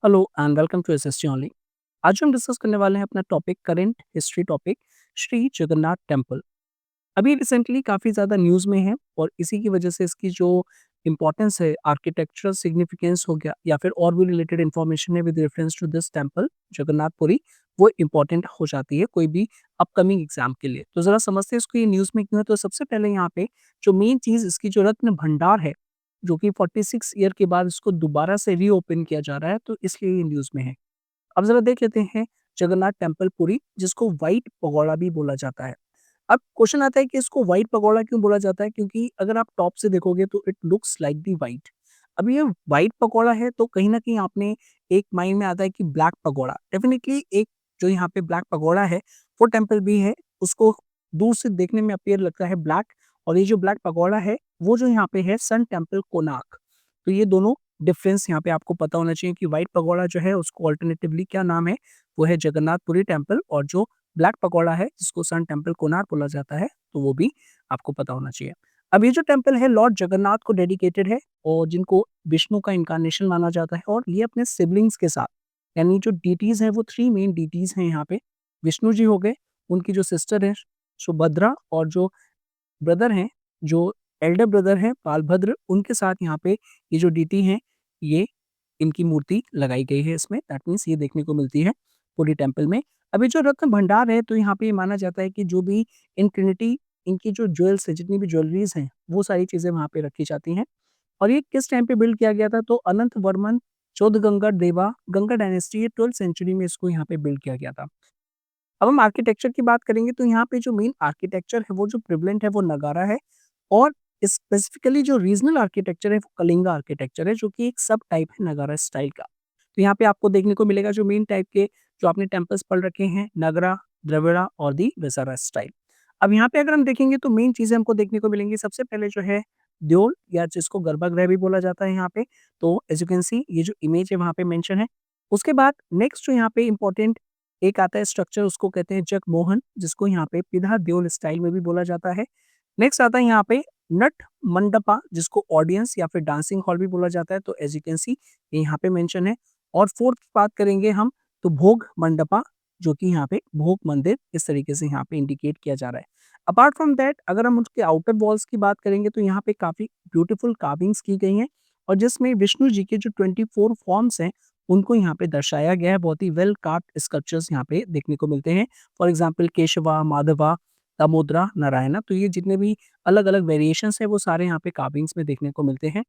Hello and welcome to SST only. आज हम discuss करने वाले हैं अपना topic current history topic Shri Jagannath temple. अभी रिसेंटली काफ़ी ज़्यादा न्यूज़ में है और इसी की वजह से इसकी जो इम्पोर्टेंस है आर्किटेक्चरल सिग्निफिकेंस हो गया या फिर और भी रिलेटेड इन्फॉर्मेशन है with reference to this temple Jagannathpuri, वो इम्पोर्टेंट हो जाती है कोई भी अपकमिंग एग्जाम के लिए। तो ज़रा समझते हैं इसको ये न्यूज़ में क्यों है। तो सबसे पहले यहाँ पे जो मेन चीज़ इसकी जो रत्न भंडार है, जो कि 46 ईयर के बाद इसको दोबारा से रीओपन किया जा रहा है, तो इसलिए ये न्यूज़ में है। अब ज़रा देख लेते हैं जगन्नाथ टेम्पल पुरी, जिसको व्हाइट पगोड़ा भी बोला जाता है। अब क्वेश्चन आता है कि इसको व्हाइट पगोड़ा क्यों बोला जाता है? क्योंकि अगर आप टॉप से देखोगे तो it looks like the white. अब ये व्हाइट पगोड़ा है तो कहीं न कहीं आपने एक माइंड में आता है कि ब्लैक पगोड़ा। डेफिनिटली एक जो यहाँ पे ब्लैक पगोड़ा है, वो टेम्पल भी है, उसको दूर से देखने में अपीयर लगता है ब्लैक, और ये जो ब्लैक पगोड़ा है, वो जो यहाँ पे है सन टेम्पल कोणार्क। तो ये दोनों डिफरेंस यहाँ पे आपको पता होना चाहिए कि व्हाइट पगोड़ा जो है उसको अल्टरनेटिवली क्या नाम है, वो है जगन्नाथपुरी टेम्पल, और जो ब्लैक पगोड़ा है जिसको सन टेम्पल कोणार्क बोला जाता है, तो वो भी आपको पता होना चाहिए। अब ये जो टेम्पल है लॉर्ड जगन्नाथ को डेडिकेटेड है और जिनको विष्णु का इन्कार्नेशन माना जाता है, और ये अपने सिबलिंग्स के साथ, यानी जो डीटीज़ हैं वो 3 मेन डीटीज़ हैं यहाँ पे। विष्णु जी हो गए, उनकी जो सिस्टर है सुभद्रा, और जो ब्रदर हैं, जो एल्डर ब्रदर हैं बालभद्र, उनके साथ यहाँ पे ये जो डीटी हैं, ये इनकी मूर्ति लगाई गई है इसमें। दैट मीन्स ये देखने को मिलती है पूरी टेम्पल में। अभी जो रत्न भंडार है, तो यहाँ पे ये माना जाता है कि जो भी इन ट्रिनिटी इनकी जो ज्वेल्स है, जितनी भी ज्वेलरीज़ हैं, वो सारी चीज़ें वहाँ पे रखी जाती हैं। और ये किस टाइम पे बिल्ड किया गया था? तो अनंत वर्मन चौदहगंगा देवा गंगा डायनेस्टी, ये 12th सेंचुरी में इसको यहाँ पे बिल्ड किया गया था। अब हम आर्किटेक्चर की बात करेंगे तो यहाँ पे जो मेन आर्किटेक्चर है वो जो प्रिवलेंट है वो नगारा है, और स्पेसिफिकली जो रीजनल आर्किटेक्चर है वो कलिंगा आर्किटेक्चर है, जो कि एक सब टाइप है नगारा स्टाइल का। तो यहाँ पे आपको देखने को मिलेगा जो मेन टाइप के जो आपने टेम्पल्स पढ़ रखे हैं, नगरा, द्रविड़ा और दी वेसारा स्टाइल। अब यहाँ पे अगर हम देखेंगे तो मेन चीजें हमको देखने को मिलेंगी। सबसे पहले जो है द्योल, या जिसको गर्भगृह भी बोला जाता है यहाँ पे। तो एज यू कैन सी ये जो इमेज है वहाँ पे मेंशन है। उसके बाद नेक्स्ट जो यहाँ पे इंपॉर्टेंट एक आता है स्ट्रक्चर, उसको कहते हैं जगमोहन, जिसको यहाँ पे पिधा देओल स्टाइल में भी बोला जाता है। नेक्स्ट आता है यहाँ पे नट मंडपा, जिसको ऑडियंस या फिर डांसिंग हॉल भी बोला जाता है। तो एज यू कैन सी ये यहाँ पे मेंशन है। और फोर्थ की बात करेंगे हम, तो भोग मंडपा, जो कि यहाँ पे भोग मंदिर इस तरीके से यहाँ पे इंडिकेट किया जा रहा है। अपार्ट फ्रॉम दैट अगर हम उसके आउटर वॉल्स की बात करेंगे तो यहाँ पे काफी ब्यूटीफुल कार्विंग्स की गई हैं, और जिसमें विष्णु जी के जो 24 फॉर्म्स हैं उनको यहाँ पे दर्शाया गया है। बहुत ही वेल कार्व्ड स्कल्पचर्स यहाँ पे देखने को मिलते हैं। फॉर एग्जाम्पल केशवा, माधवा, दामोदरा, नारायणा, तो ये जितने भी अलग-अलग वेरिएशंस हैं वो सारे यहाँ पे कार्विंग्स में देखने को मिलते हैं।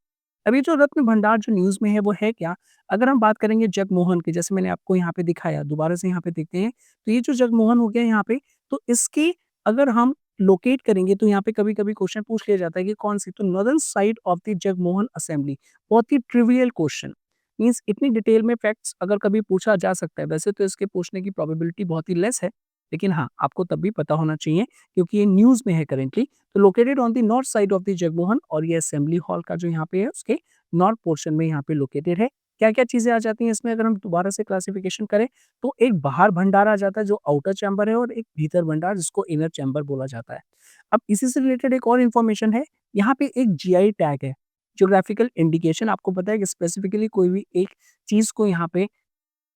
अब ये जो रत्न भंडार जो न्यूज़ में है वो है क्या? अगर हम बात करेंगे जगमोहन की, जैसे मैंने आपको यहाँ पे दिखाया, दोबारा से यहाँ पे देखते हैं, तो ये जो जगमोहन हो गया यहाँ पे, तो इसकी अगर हम लोकेट करेंगे तो यहाँ पे कभी-कभी क्वेश्चन पूछ लिया जाता है कि कौन-सी? तो northern side of the Jagmohan assembly. बहुत ही ट्रिवियल क्वेश्चन, मीन्स इतनी डिटेल में फैक्ट्स अगर कभी पूछा जा सकता है, वैसे तो इसके पूछने की प्रोबेबिलिटी बहुत ही लेस है, लेकिन हाँ, आपको तब भी पता होना चाहिए क्योंकि ये न्यूज़ में है करेंटली। तो located on the north side of the Jagmohan, और ये असेंबली हॉल का जो यहाँ पे है उसके नॉर्थ पोर्शन में यहाँ पे लोकेटेड है। क्या-क्या चीज़ें आ जाती हैं इसमें अगर हम दोबारा से क्लासिफिकेशन करें, तो एक बाहर भंडार आ जाता है जो आउटर चैम्बर है, और एक भीतर भंडार जिसको इनर चैम्बर बोला जाता है। अब इसी से रिलेटेड एक और इन्फॉर्मेशन है, यहाँ पे एक जीआई टैग है, ज्योग्राफिकल इंडिकेशन। आपको पता है कि स्पेसिफिकली कोई भी एक चीज़ को यहाँ पे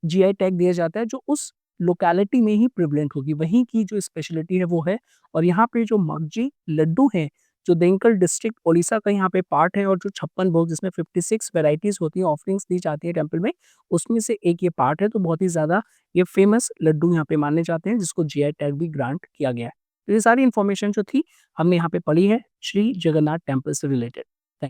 जीआई टैग दिया जाता है जो उस लोकेलिटी में ही प्रिवलेंट होगी, वहीं की जो स्पेशलिटी है वो है। और यहाँ पे जो मगजी लड्डू हैं, जो देंकल डिस्ट्रिक्ट ओडिशा का यहाँ पे पार्ट है, और जो 56 भोग जिसमें 56 वैराइटीज़ होती हैं, ऑफरिंग्स दी जाती है टेम्पल में, उसमें से एक ये पार्ट है। तो बहुत ही ज़्यादा ये फेमस लड्डू यहाँ पे माने जाते हैं, जिसको जीआई टैग भी ग्रांट किया गया है। तो ये सारी इन्फॉर्मेशन जो थी हमने यहाँ पे पढ़ी है श्री जगन्नाथ टेम्पल से रिलेटेड।